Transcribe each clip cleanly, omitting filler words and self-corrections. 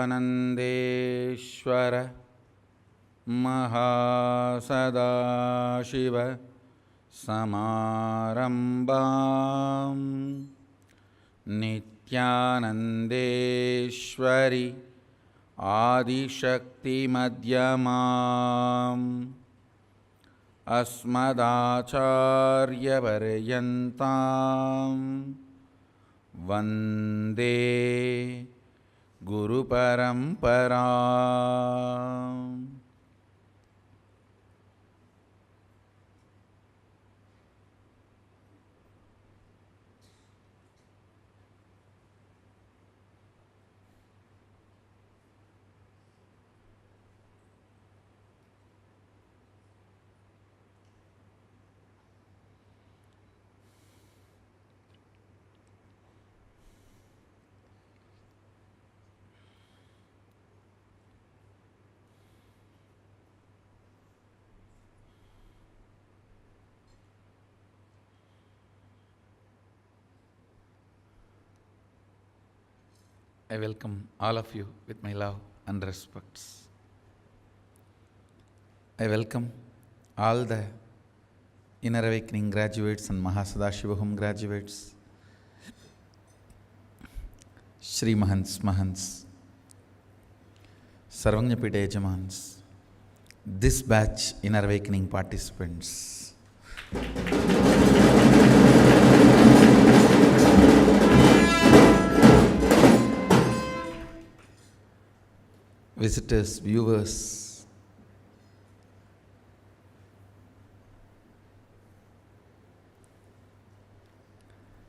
नित्यानन्देश्वर महासदाशिव समारम्भां नित्यानन्देश्वरि आदिशक्तिमध्यमाम् अस्मदाचार्यपर्यन्तां वन्दे गुरुपरम्पराम्. I welcome all of you with my love and respects. I welcome all the Inner Awakening graduates and Mahasadashiva Home graduates, Shri Mahants, Sarvangyapita Yajamans, this batch Inner Awakening participants. Visitors, viewers,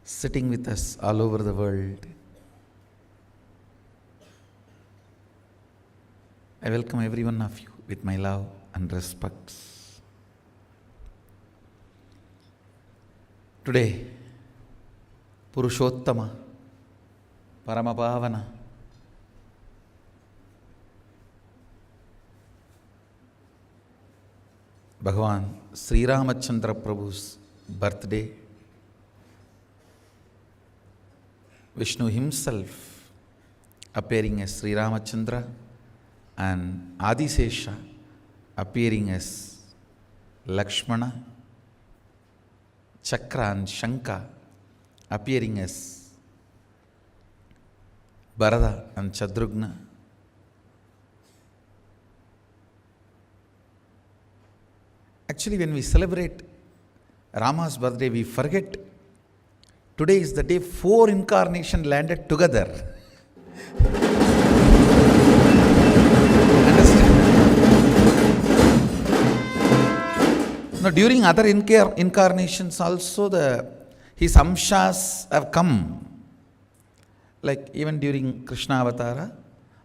sitting with us all over the world, I welcome every one of you with my love and respects. Today, Purushottama, Paramapavana, Bhagavan Sri Chandra Prabhu's birthday. Vishnu himself appearing as Sri Chandra and Adisesha appearing as Lakshmana, Chakra and Shanka appearing as Bharata and Shatrugna. Actually, when we celebrate Rama's birthday, we forget today is the day 4 incarnations landed together. Understand? Now, during other incarnations also, his amshas have come. Like even during Krishna Avatara,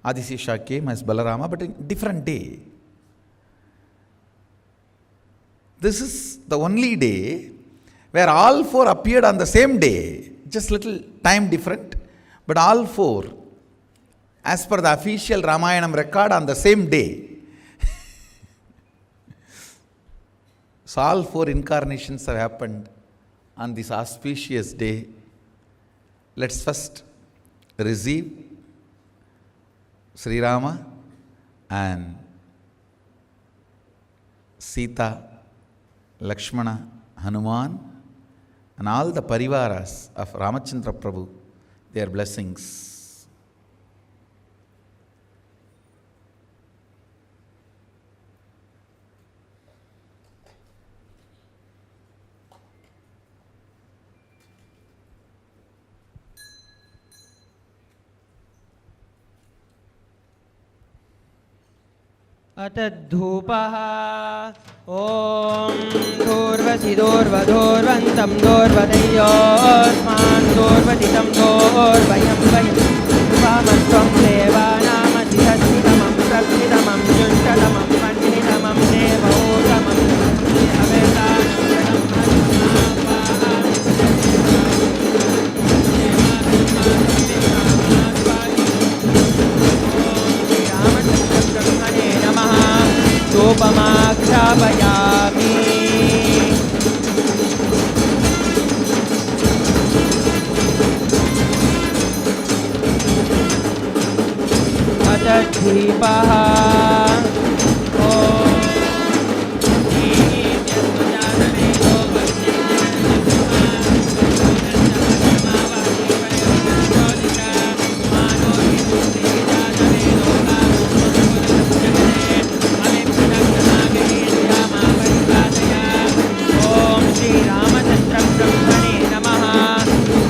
Adisesha came as Balarama, but in different day. This is the only day where all 4 appeared on the same day, just little time different, but all 4, as per the official Ramayanam record, on the same day. So all 4 incarnations have happened on this auspicious day. Let's first receive Sri Rama and Sita, Lakshmana, Hanuman, and all the parivaras of Ramachandra Prabhu, their blessings. अतद्धूपः ॐ दूर्वसि दूर्वधूर्वन्तं दूर्वदयोस्मान् दूर्वदितं दूर्वयं वयं वामत्वं देवानामधिहस्तितमं प्रस्थितमं जुष्टतमं पण्डितमं देवोतमं धूपमाख्यापयामि अथ रूपः ॐ श्रीरामचन्द्रब्रह्मणे नमः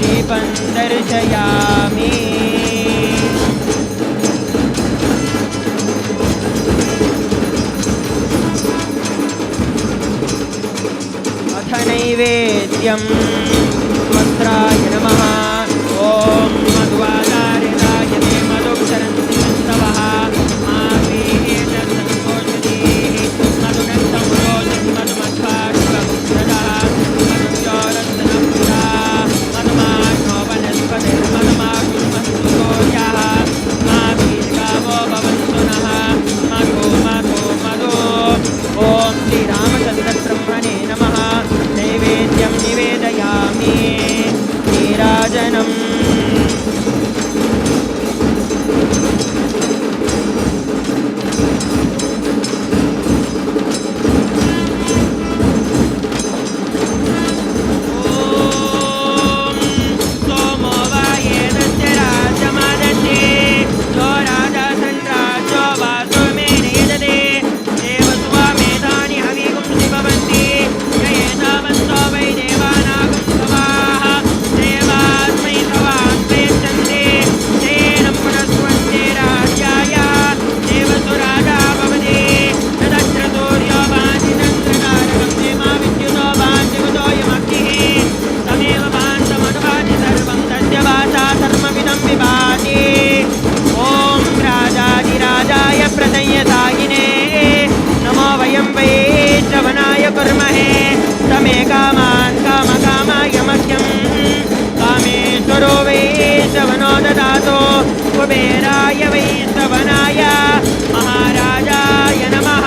दीपं दर्शयामि अथ नैवेद्यं वस्त्राय नमः ॐ मध्वाचार्याय ते मधुक्षरन्ति सन्तवः माभीः तत्सन्तोषधीः मधुनक्तं रोचति मधुमध्वाश्वदः मधुचोरन्तनपुरा मधुमाग्नो वनस्पतिर्मधुमागुष्मस्तु सूर्यः माभीर्गावो भवन्तु नः मधु मधु मधु ॐ श्रीरामचन्द्रब्रह्मणे नमः नैवेद्यं निवेदयामि नीराजनम् सोमो वायेदस्य राज्यमादन्ते जो राजा सन्राज्यो वासो मे नियजते देवसुवा मेधानि हविगुंसि भवन्ति ययेतावन्तो वै देवानागं सवाः देवास्मै सवान् प्रयच्छन्ति तेन पुनस्वन्ते राज्याय देवसु राजा भवति तदत्र सूर्यो भाति चन्द्रतारकं देमा विद्युतो भान्तिवतो यमग्निः तमेव भान्तमनुभाति सर्वं तस्य वाचा सर्वमिदं विभाति ॐ राजाधिराजाय प्रसंयसायिने नमो वयं वै श्रवणाय कुर्महे तमे कामान् कामकामाय मह्यं कामेश्वरो वै श्रवणो ददातु कुबेराय वै श्रवणाय महाराजाय नमः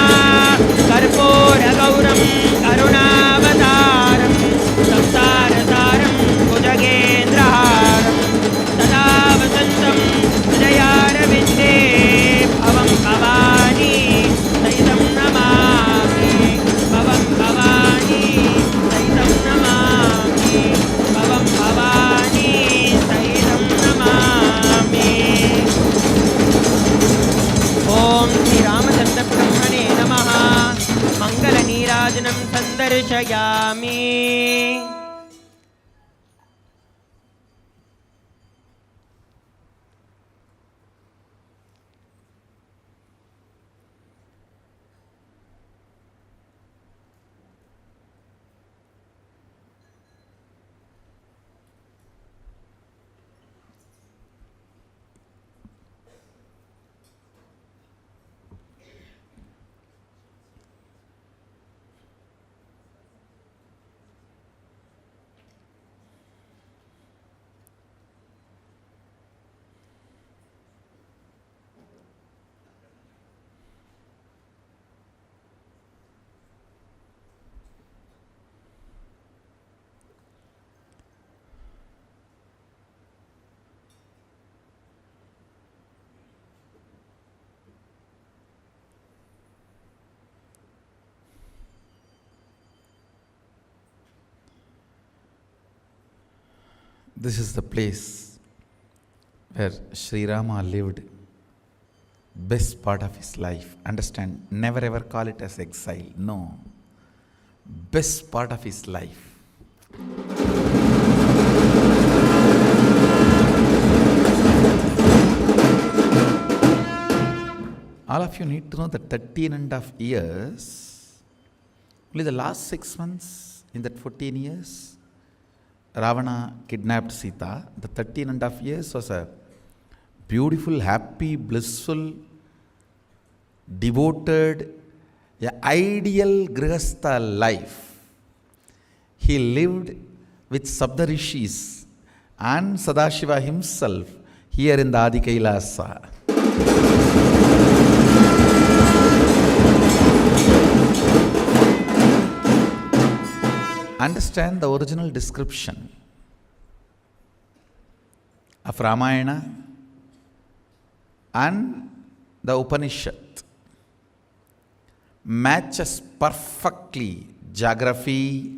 कर्पूरगौरं करुणावतारं संसारसारं भुजगेन्द्रहारं सदा वसन्तं हृदयारविन्दे भवं भवानी सहितं नमामि भवं भवानी सहितं नमामि भवं भवानी सहितं नमामि ॐ श्रीरामचन्द्रब्रह्मणे नमः मङ्गलनीराजनं सन्दर्शयामि This is the place where Sri Rama lived best part of his life. Understand, never ever call it as exile. No. Best part of his life. All of you need to know that 13.5 years, only the last 6 months in that 14 years, Ravana kidnapped Sita. The 13.5 years was a beautiful, happy, blissful, devoted, ideal Grihastha life. He lived with Saptarishis and Sadashiva himself here in the Adi Kailasa. Understand the original description of Ramayana and the Upanishad matches perfectly geography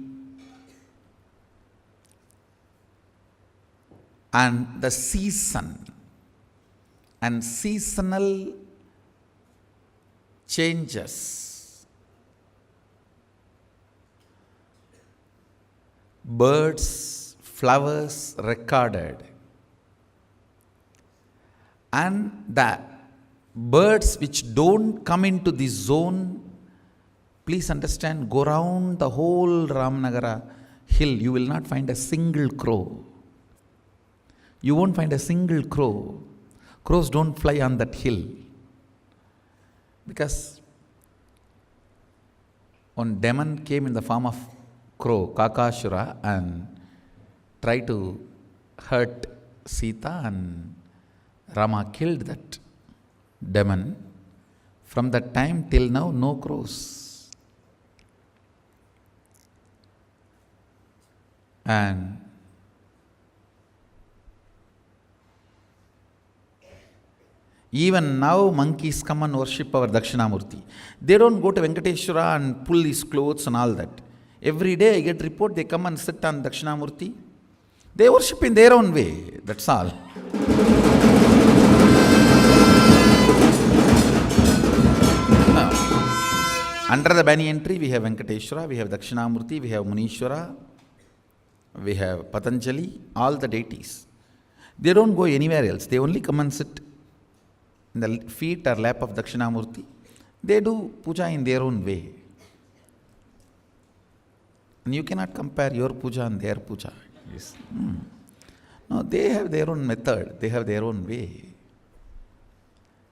and the season and seasonal changes. Birds, flowers recorded, and the birds which don't come into this zone, please understand, go round the whole Ramnagara hill, you will not find a single crow. You won't find a single crow. Crows don't fly on that hill. Because one demon came in the form of crow, Kakashura, and tried to hurt Sita, and Rama killed that demon. From that time till now, no crows. And even now monkeys come and worship our Dakshinamurti. They don't go to Venkateshwara and pull his clothes and all that. Every day I get report, they come and sit on Dakshinamurti. They worship in their own way, that's all. Now, under the banyan tree we have Venkateshwara, we have Dakshinamurti, we have Munishwara, we have Patanjali, all the deities. They don't go anywhere else, they only come and sit in the feet or lap of Dakshinamurti. They do puja in their own way. And you cannot compare your puja and their puja. Yes. No, they have their own method, they have their own way.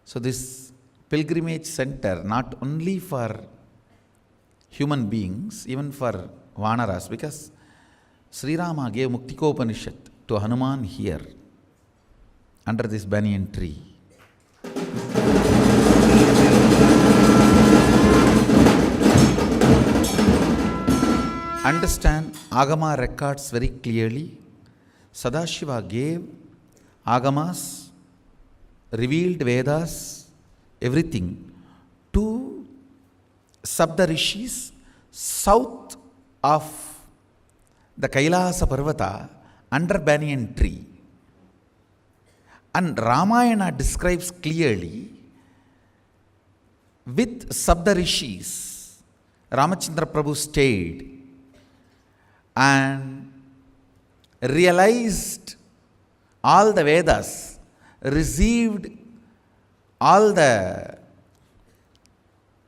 So this pilgrimage center, not only for human beings, even for Vanaras, because Sri Rama gave Muktikopanishad to Hanuman here, under this banyan tree. Understand, Agama records very clearly, Sadashiva gave Agamas, revealed Vedas, everything to Saptarishis south of the Kailasa Parvata under banyan tree. And Ramayana describes clearly with Saptarishis, Ramachandra Prabhu stayed and realized all the Vedas, received all the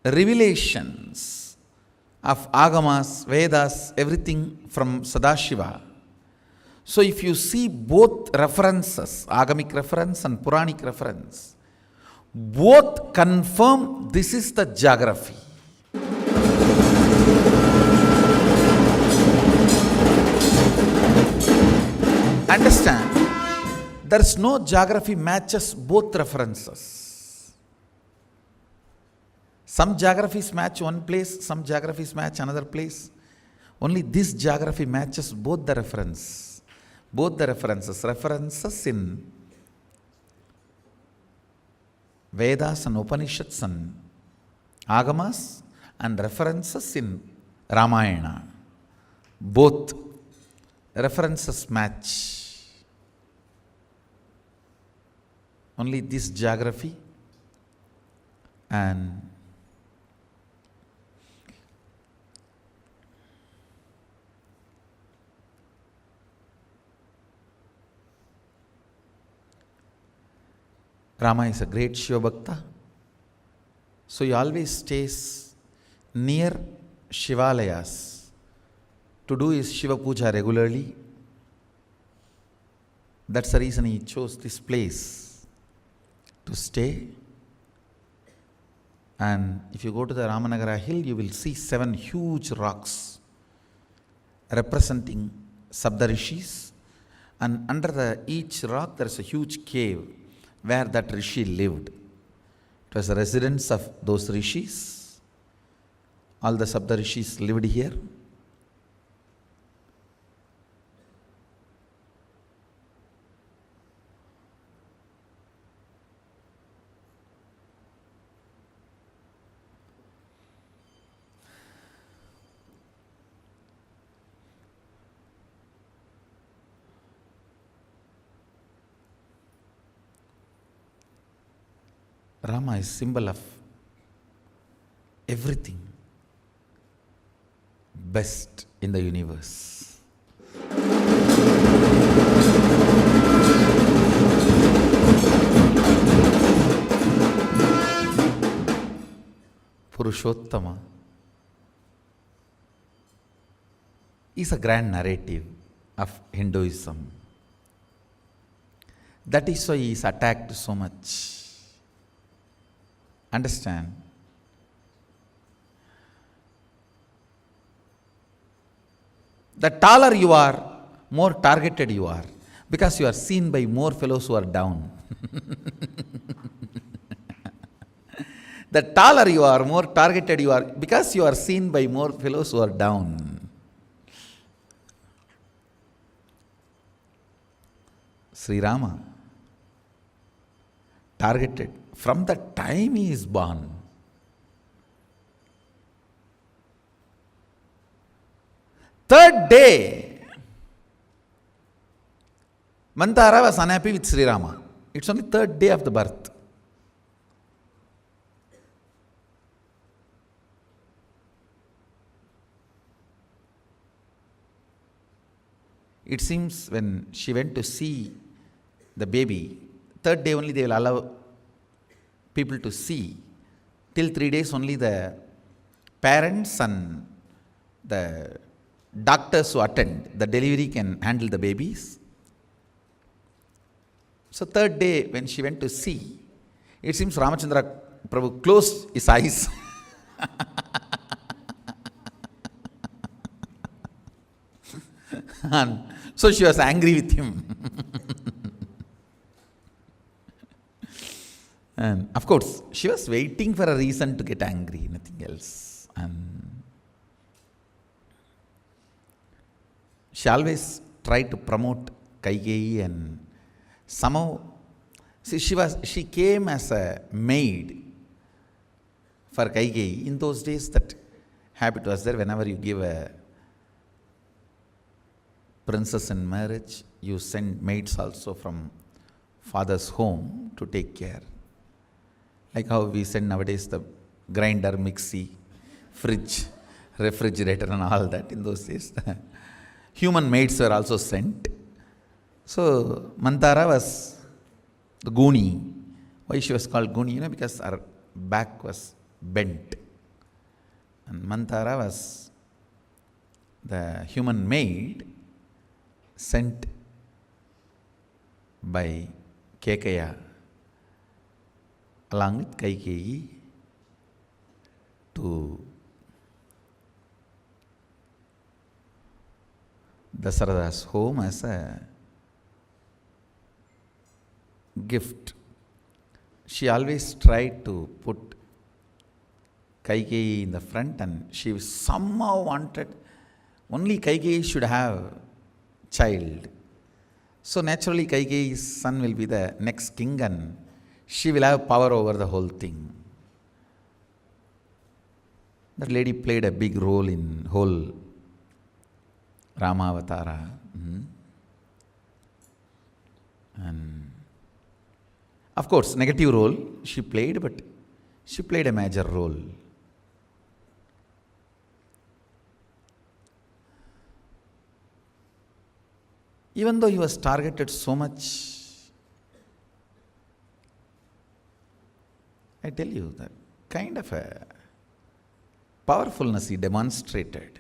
revelations of Agamas, Vedas, everything from Sadashiva. So if you see both references, Agamic reference and Puranic reference, both confirm this is the geography. Understand, there is no geography matches both references. Some geographies match one place, some geographies match another place. Only this geography matches both the reference. Both the references in Vedas and Upanishads and Agamas, and references in Ramayana. Both references match. Only this geography and Rama is a great Shiva Bhakta. So he always stays near Shivalayas to do his Shiva Puja regularly. That's the reason he chose this place to stay. And if you go to the Ramanagara hill, you will see 7 huge rocks representing Saptarishis. And under each rock there is a huge cave where that Rishi lived. It was the residence of those Rishis. All the Saptarishis lived here. Rama is symbol of everything best in the universe. Purushottama is a grand narrative of Hinduism. That is why he is attacked so much. Understand? The taller you are, more targeted you are, because you are seen by more fellows who are down. The taller you are, more targeted you are, because you are seen by more fellows who are down. Sri Rama, targeted from the time he is born. Third day, Mantara was unhappy with Sri Rama. It's only third day of the birth. It seems when she went to see the baby, third day only they will allow people to see. Till 3 days only the parents and the doctors who attend the delivery can handle the babies. So third day when she went to see, it seems Ramachandra Prabhu closed his eyes. And so she was angry with him. And of course, she was waiting for a reason to get angry, nothing else. And she always tried to promote Kaikeyi, and somehow, see, she came as a maid for Kaikeyi. In those days, that habit was there. Whenever you give a princess in marriage, you send maids also from father's home to take care. Like how we send nowadays the grinder, mixie, fridge, refrigerator and all that. In those days, the human maids were also sent. So Mantara was the Guni. Why she was called Guni? Because her back was bent. And Mantara was the human maid sent by Kekaya along with Kaikeyi to Dasarada's home as a gift. She always tried to put Kaikeyi in the front, and she somehow wanted only Kaikeyi should have child. So naturally Kaikeyi's son will be the next king and she will have power over the whole thing. That lady played a big role in whole Rama Avatara. And of course, negative role she played, but she played a major role. Even though he was targeted so much, I tell you, that kind of a powerfulness he demonstrated.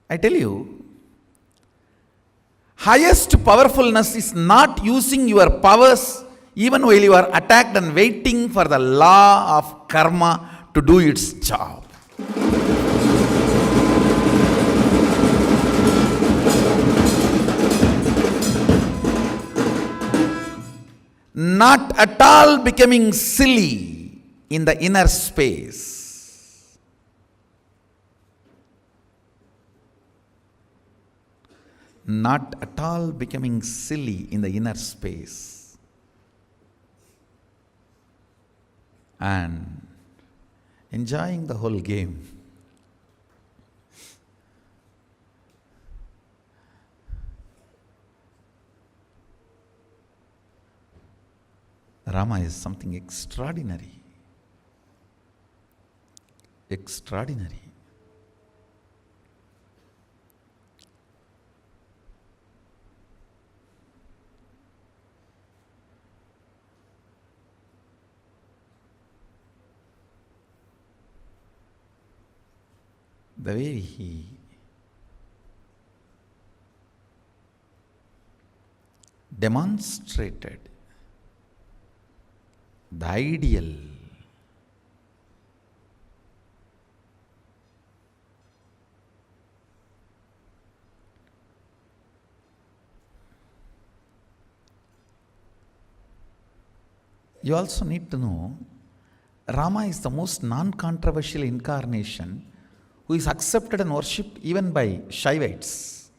I tell you, highest powerfulness is not using your powers even while you are attacked and waiting for the law of karma to do its job. Not at all becoming silly in the inner space. Not at all becoming silly in the inner space. And enjoying the whole game. Rama is something extraordinary. Extraordinary. The way he demonstrated the ideal you also need to know Rama is the most non-controversial incarnation who is accepted and worshipped even by Shaivites.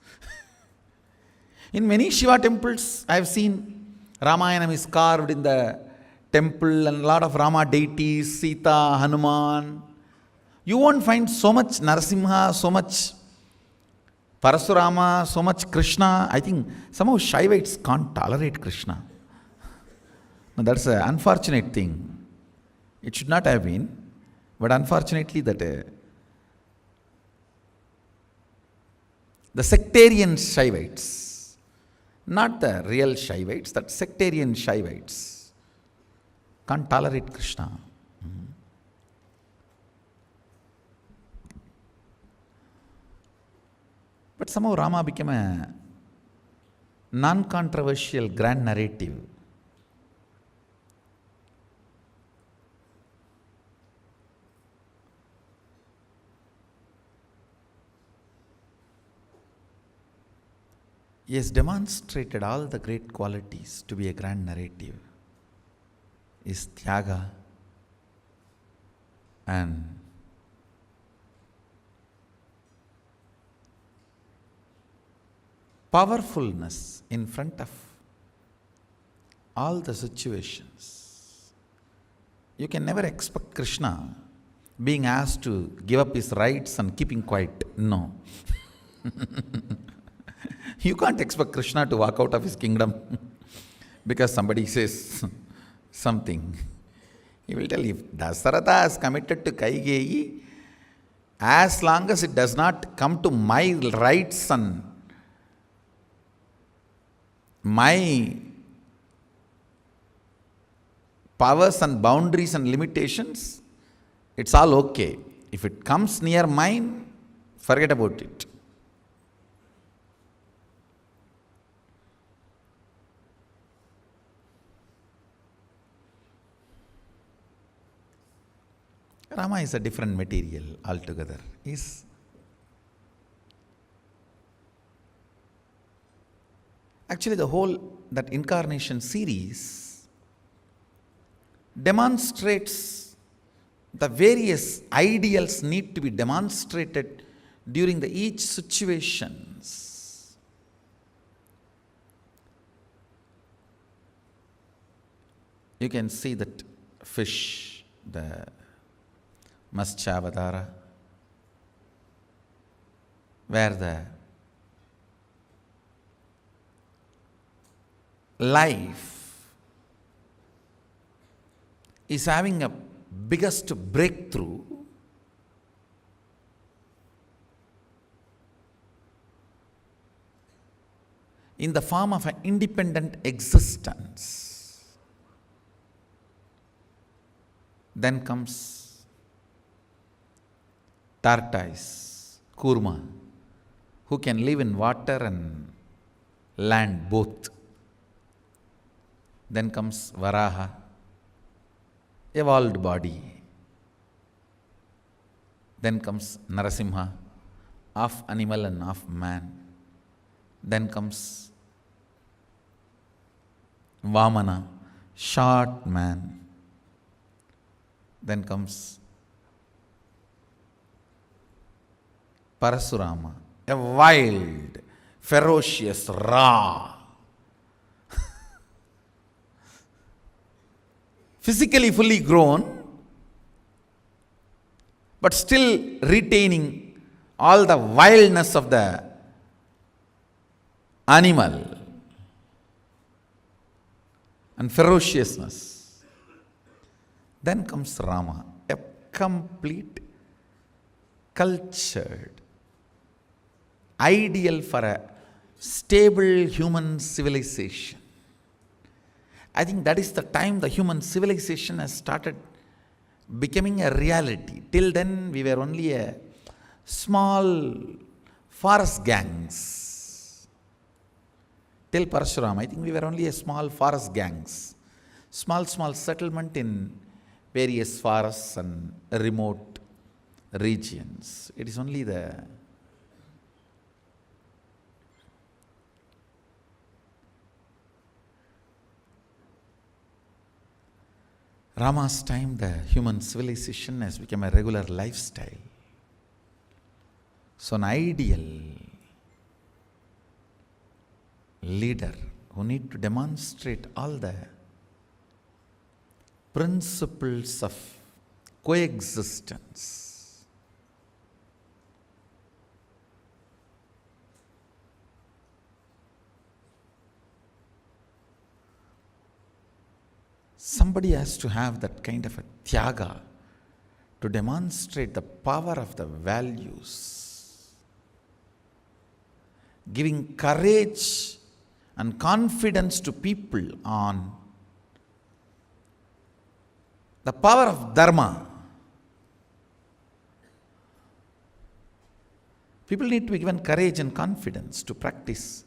In many Shiva temples, I have seen Ramayanam is carved in the temple and a lot of Rama deities, Sita, Hanuman. You won't find so much Narasimha, so much Parasurama, so much Krishna. I think somehow Shaivites can't tolerate Krishna. Now that's an unfortunate thing. It should not have been, but unfortunately that the sectarian Shaivites, not the real Shaivites, that sectarian Shaivites can't tolerate Krishna. But somehow Rama became a non-controversial grand narrative. He has demonstrated all the great qualities to be a grand narrative. Is Tyaga and powerfulness in front of all the situations. You can never expect Krishna being asked to give up his rights and keeping quiet. No. You can't expect Krishna to walk out of his kingdom because somebody says something. He will tell, if Dasaratha is committed to Kaigeyi, as long as it does not come to my rights and my powers and boundaries and limitations, it's all okay. If it comes near mine, forget about it. Rama is a different material altogether. Actually, the whole that incarnation series demonstrates the various ideals need to be demonstrated during the each situations. You can see that fish, the Maschavadara, where the life is having a biggest breakthrough in the form of an independent existence. Then comes tortoise, kurma, who can live in water and land both. Then comes Varaha, evolved body. Then comes Narasimha, half animal and half man. Then comes Vamana, short man. Then comes Parasurama, a wild, ferocious, raw, physically fully grown, but still retaining all the wildness of the animal and ferociousness. Then comes Rama, a complete, cultured, ideal for a stable human civilization. I think that is the time the human civilization has started becoming a reality. Till then, we were only a small forest gangs. Till Parashuram, I think we were only a small forest gangs. Small settlement in various forests and remote regions. It is only the Rama's time, the human civilization has become a regular lifestyle. So an ideal leader who need to demonstrate all the principles of coexistence. Somebody has to have that kind of a Tyaga to demonstrate the power of the values, giving courage and confidence to people on the power of Dharma. People need to be given courage and confidence to practice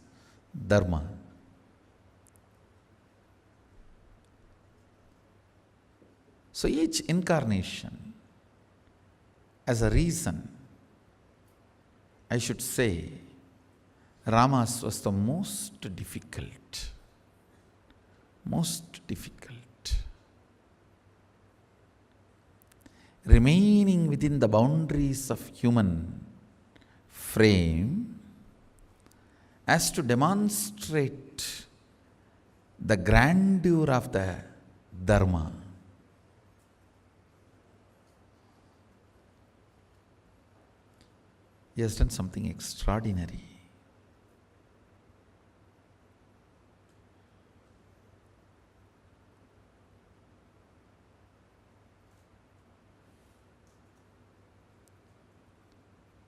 Dharma. So each incarnation, as a reason, I should say, Rama's was the most difficult. Remaining within the boundaries of human frame as to demonstrate the grandeur of the Dharma. He has done something extraordinary.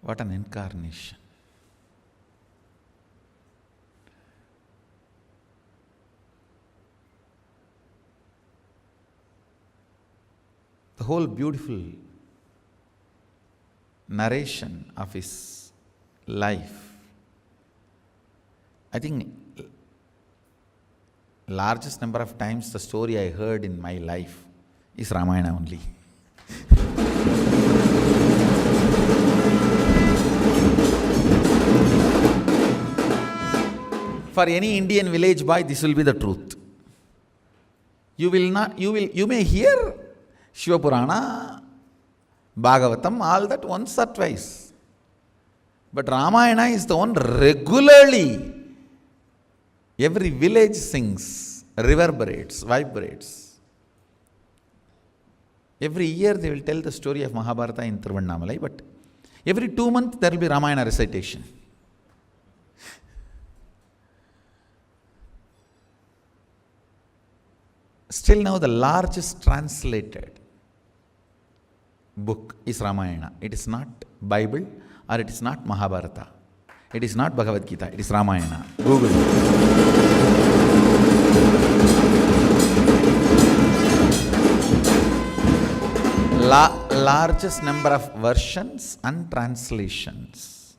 What an incarnation. The whole beautiful narration of his life, I think largest number of times the story I heard in my life is Ramayana only. For any Indian village boy, this will be the truth. You may hear Shiva Purana, Bhagavatam, all that once or twice. But Ramayana is the one regularly. Every village sings, reverberates, vibrates. Every year they will tell the story of Mahabharata in Tiruvannamalai, but every 2 months there will be Ramayana recitation. Still now the largest translated book is Ramayana. It is not Bible or it is not Mahabharata. It is not Bhagavad Gita. It is Ramayana. Google. Largest number of versions and translations.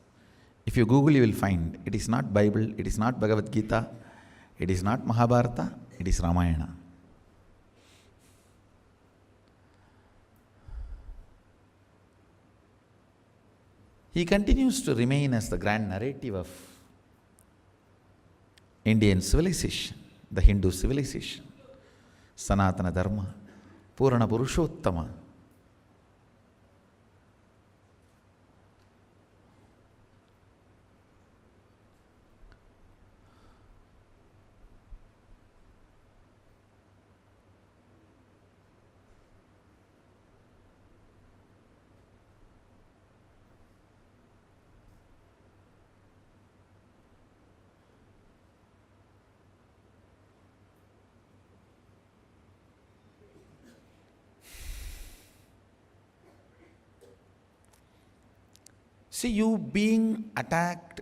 If you Google, you will find it is not Bible, it is not Bhagavad Gita, it is not Mahabharata, it is Ramayana. He continues to remain as the grand narrative of Indian civilization, the Hindu civilization, Sanatana Dharma, Purana Purushottama. See, you being attacked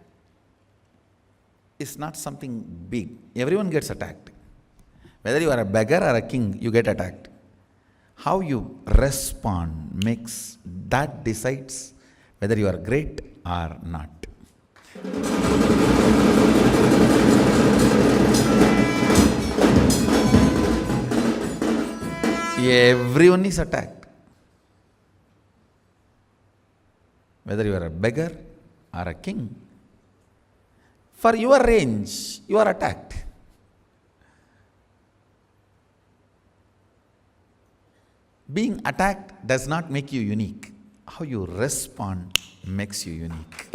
is not something big. Everyone gets attacked. Whether you are a beggar or a king, you get attacked. How you respond that decides whether you are great or not. Everyone is attacked. Whether you are a beggar or a king. For your range, you are attacked. Being attacked does not make you unique. How you respond makes you unique.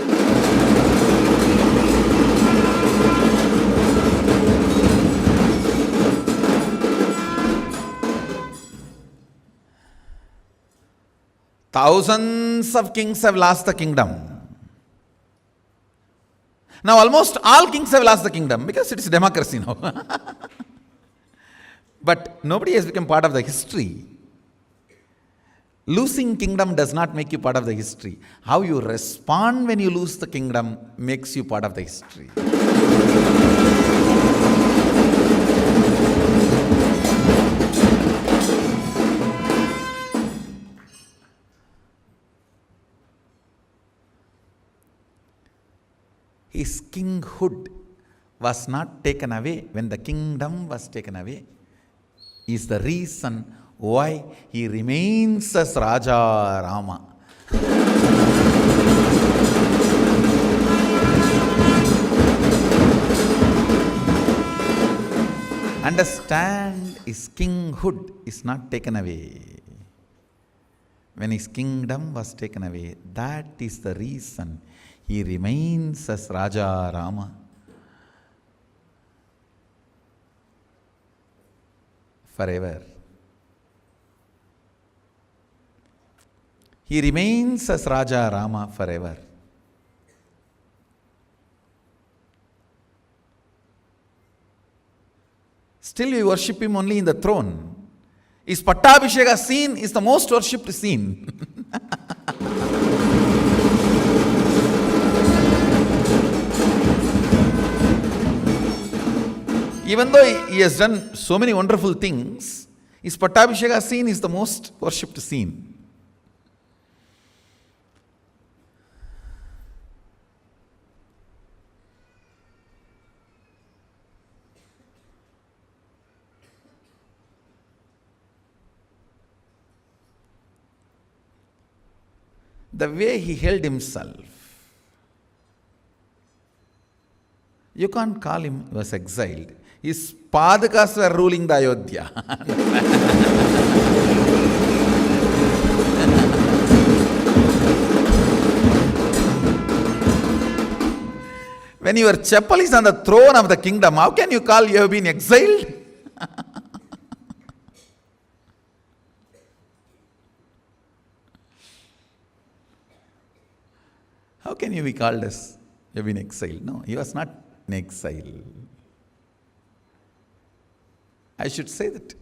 Thousands of kings have lost the kingdom. Now almost all kings have lost the kingdom because it is democracy now. But nobody has become part of the history. Losing kingdom does not make you part of the history. How you respond when you lose the kingdom makes you part of the history. His kinghood was not taken away when the kingdom was taken away. Is the reason why he remains as Raja Rama. Understand, his kinghood is not taken away. When his kingdom was taken away, that is the reason he remains as Raja Rama. Forever. He remains as Raja Rama forever. Still we worship him only in the throne. His Pattabhisheka scene is the most worshipped scene. Even though he has done so many wonderful things, his Pattabhisheka scene is the most worshipped scene. The way he held himself, you can't call him, he was exiled. His Padakas were ruling the Ayodhya. When your chapel is on the throne of the kingdom, how can you call you have been exiled? How can you be called as you have been exiled? No, he was not in exile. I should say that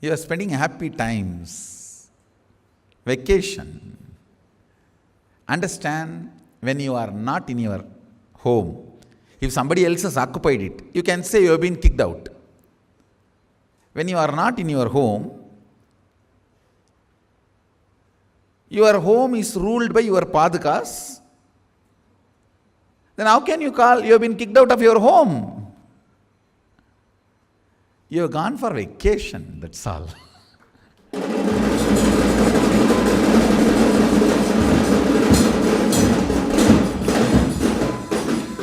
he was spending happy times, vacation. Understand, when you are not in your home, if somebody else has occupied it, you can say you have been kicked out. When you are not in your home is ruled by your Padakas, then how can you call you have been kicked out of your home? You have gone for vacation, that's all.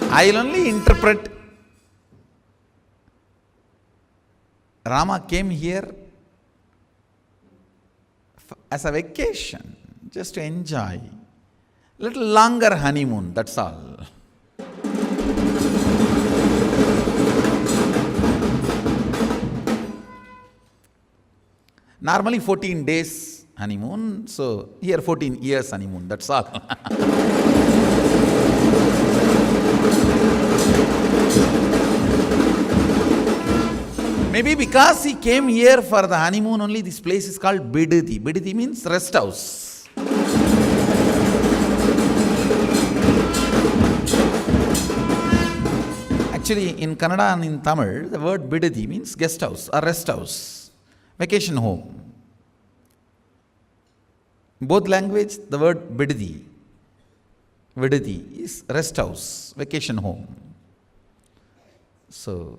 I will only interpret Rama came here as a vacation, just to enjoy. Little longer honeymoon, that's all. Normally 14 days honeymoon, so here 14 years honeymoon, that's all. Maybe because he came here for the honeymoon only, this place is called Bidati. Bidati means rest house. Actually, in Kannada and in Tamil, the word bidadi means guest house or rest house, vacation home. In both language, the word vidadi is rest house, vacation home. So,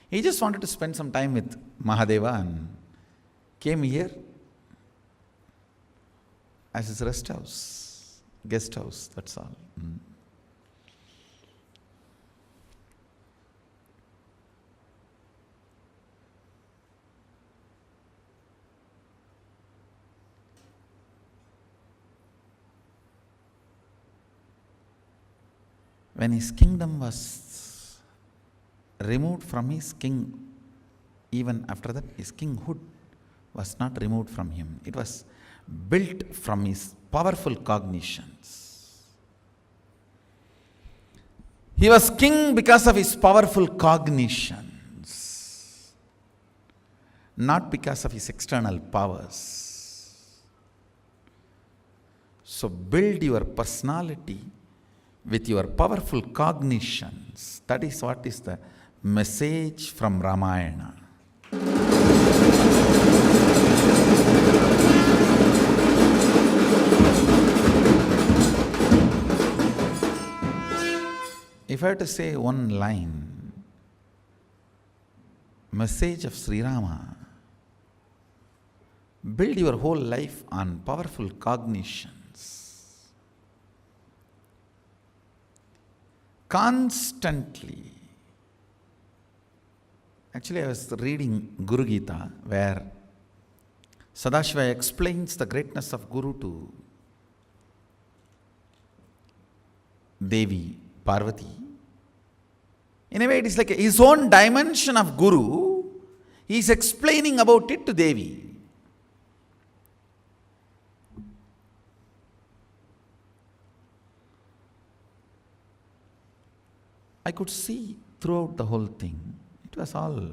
he just wanted to spend some time with Mahadeva and came here as his rest house, guest house, that's all. When his kingdom was removed from his king, even after that, his kinghood was not removed from him. It was built from his powerful cognitions. He was king because of his powerful cognitions, not because of his external powers. So build your personality with your powerful cognitions. That is what is the message from Ramayana. If I had to say one line, message of Sri Rama, build your whole life on powerful cognitions. Constantly. Actually, I was reading Guru Gita, where Sadashiva explains the greatness of Guru to Devi, Parvati. In a way, it is like his own dimension of Guru. He is explaining about it to Devi. I could see throughout the whole thing, it was all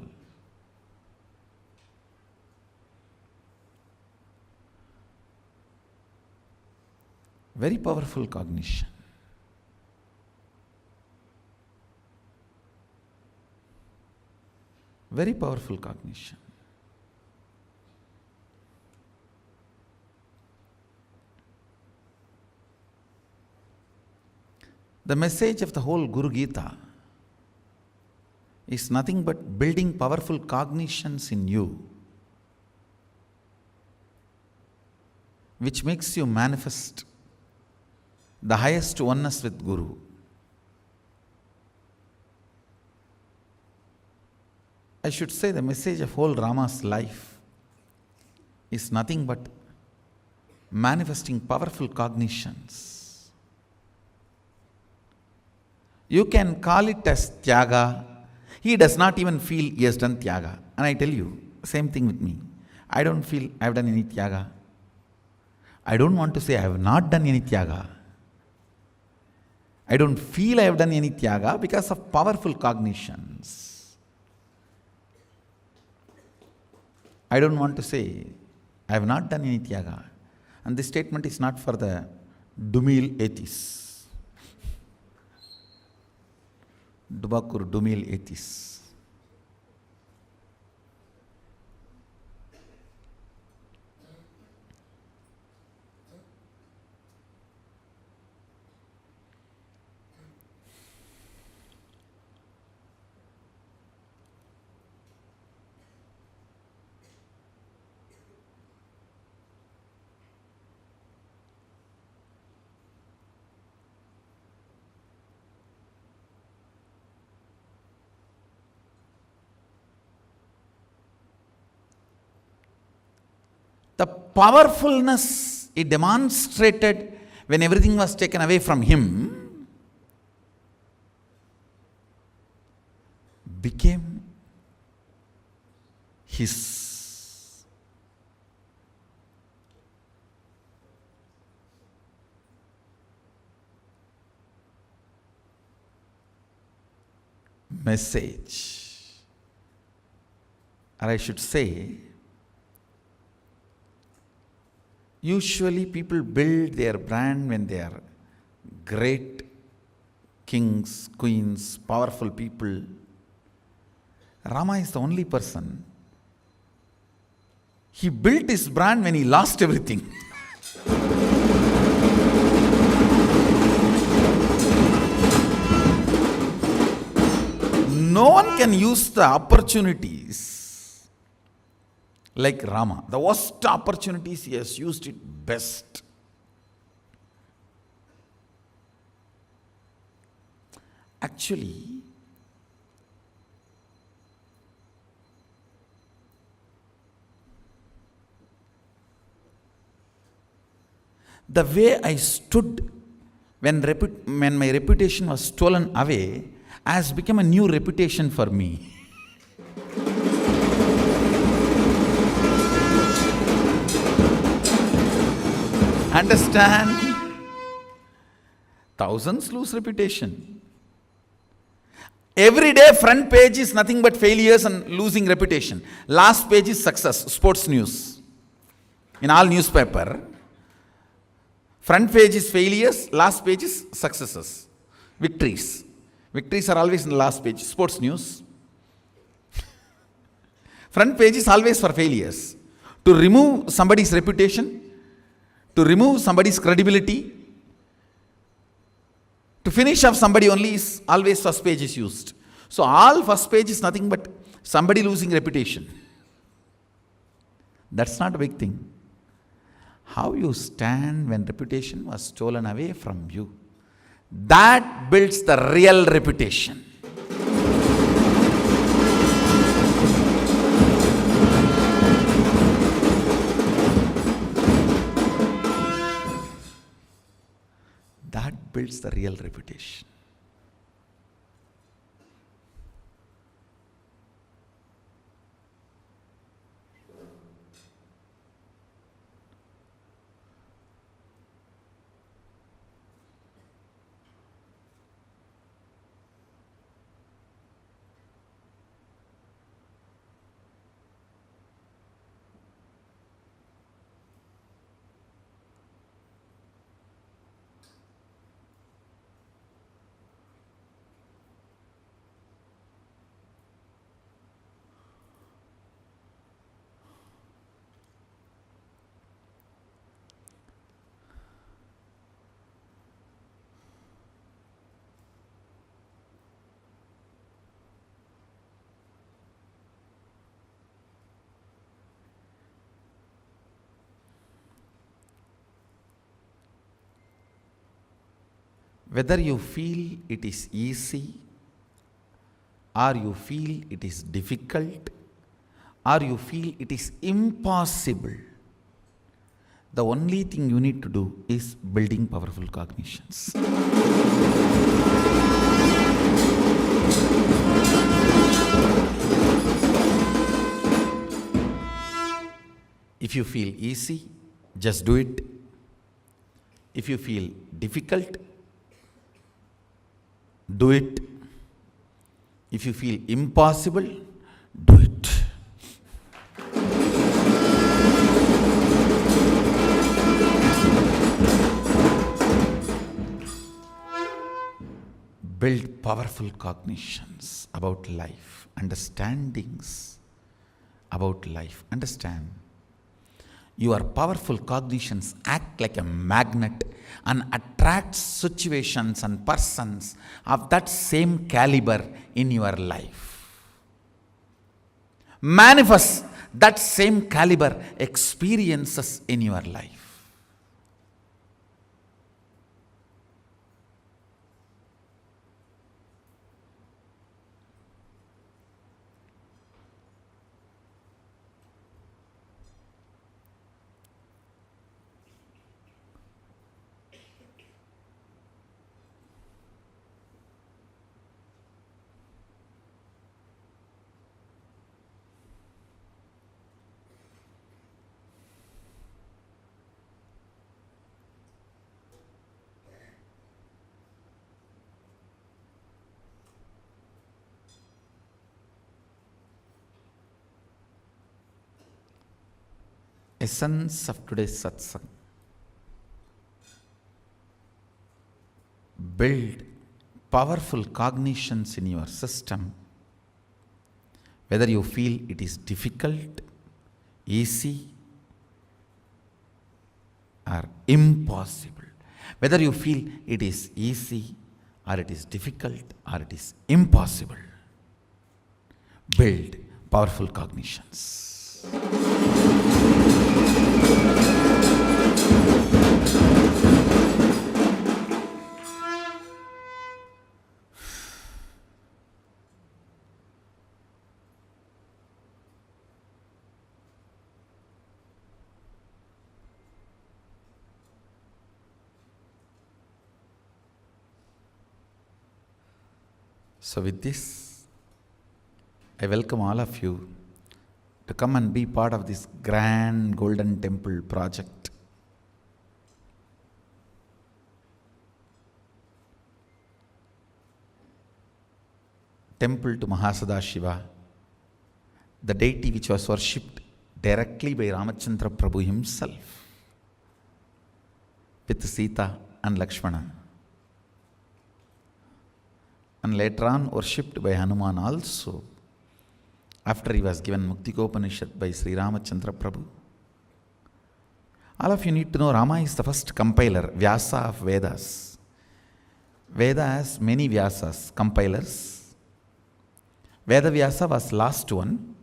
very powerful cognition. Very powerful cognition. The message of the whole Guru Gita is nothing but building powerful cognitions in you, which makes you manifest the highest oneness with Guru. I should say the message of whole Rama's life is nothing but manifesting powerful cognitions. You can call it as Tyaga. He does not even feel he has done Tyaga. And I tell you, same thing with me. I don't feel I have done any Tyaga. I don't want to say I have not done any Tyaga. I don't feel I have done any Tyaga because of powerful cognitions. I don't want to say I have not done any Tyaga. And this statement is not for the Dumil atheists. Dubakur Dumil atheists. The powerfulness he demonstrated when everything was taken away from him became his message. Or I should say, usually people build their brand when they are great kings, queens, powerful people. Rama is the only person. He built his brand when he lost everything. No one can use the opportunities like Rama. The worst opportunities, he has used it best. Actually, the way I stood when my reputation was stolen away has become a new reputation for me. Understand? Thousands lose reputation. Every day front page is nothing but failures and losing reputation. Last page is success, sports news. In all newspaper, front page is failures, last page is successes, victories. Victories are always in the last page, sports news. Front page is always for failures. To remove somebody's reputation, to remove somebody's credibility, to finish off somebody only is always first page is used. So all first page is nothing but somebody losing reputation. That's not a big thing. How you stand when reputation was stolen away from you, that builds the real reputation. That builds the real reputation. Whether you feel it is easy, or you feel it is difficult, or you feel it is impossible, the only thing you need to do is building powerful cognitions. If you feel easy, just do it. If you feel difficult, do it. If you feel impossible, do it. Build powerful cognitions about life, understandings about life. Understand, your powerful cognitions act like a magnet and attract situations and persons of that same caliber in your life. Manifest that same caliber experiences in your life. Essence of today's satsang: build powerful cognitions in your system, whether you feel it is difficult, easy, or impossible. Whether you feel it is easy, or it is difficult, or it is impossible. Build powerful cognitions. So with this, I welcome all of you to come and be part of this grand Golden Temple project. Temple to Mahasadashiva, the deity which was worshipped directly by Ramachandra Prabhu himself, with Sita and Lakshmana. And later on worshipped by Hanuman also, after he was given Muktikopanishad by Sri Ramachandra Prabhu. All of you need to know Rama is the first compiler, Vyasa of Vedas. Veda has many Vyasas, compilers. Veda Vyasa was last one.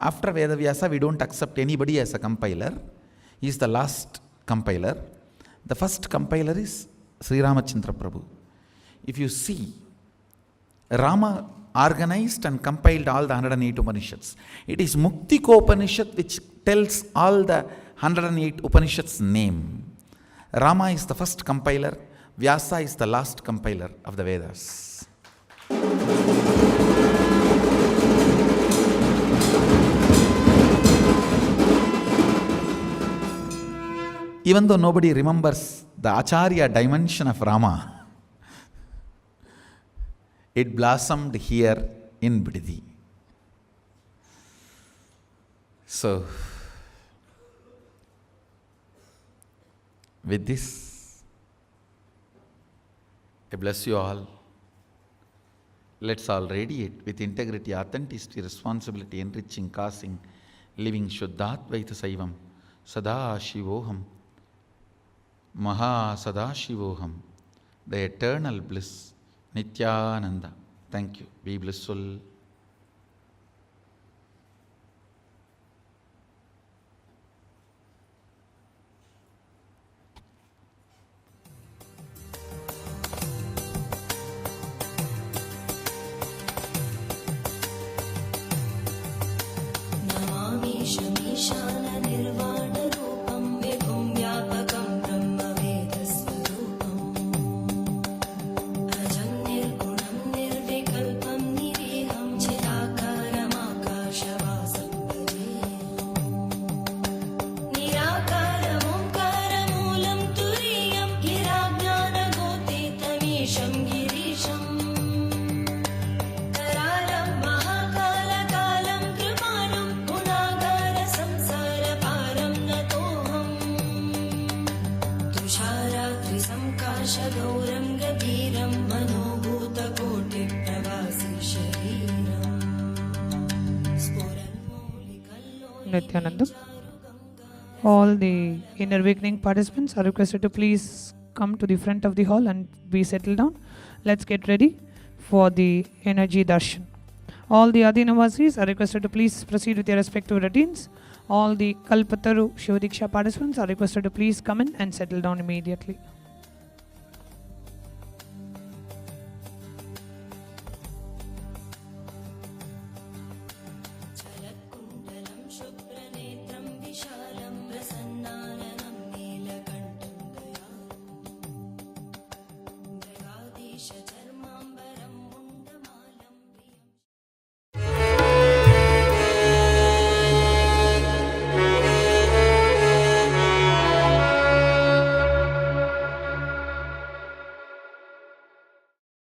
After Veda Vyasa, we don't accept anybody as a compiler. He is the last compiler. The first compiler is Sri Ramachandra Prabhu. If you see, Rama organized and compiled all the 108 Upanishads. It is Muktikopanishad which tells all the 108 Upanishads' name. Rama is the first compiler, Vyasa is the last compiler of the Vedas. Even though nobody remembers the Acharya dimension of Rama, it blossomed here in Bididi. So, with this, I bless you all. Let's all radiate with integrity, authenticity, responsibility, enriching, causing, living Shuddhadvaita Saivam, Sada Shivoham, Maha Sada Shivoham, the eternal bliss, Nithyananda. Thank you. Be blissful. Navami Shamishana Nirvana Rupam Vibhum Vyapakam Brahma Veda Swarupam Ajam Nirgunam Nirvikalpam Niriham Chirakaram Akashavasam Nirakaram Omkaram Moolam Turiyam Girajnana Gotitamisham Girisham Karalam Mahakala Kalam Kripanam Gunagara Samsara Param Natoham Tushara Trisamkasha Gauram Gabiram Manobhuta Koti Pravasi Shariram Sporan Maulikallo Nithyananda. All the inner awakening participants are requested to please come to the front of the hall and be settled down. Let's get ready for the energy darshan. All the Adinavasis are requested to please proceed with their respective routines. All the Kalpataru Shivadiksha participants are requested to please come in and settle down immediately.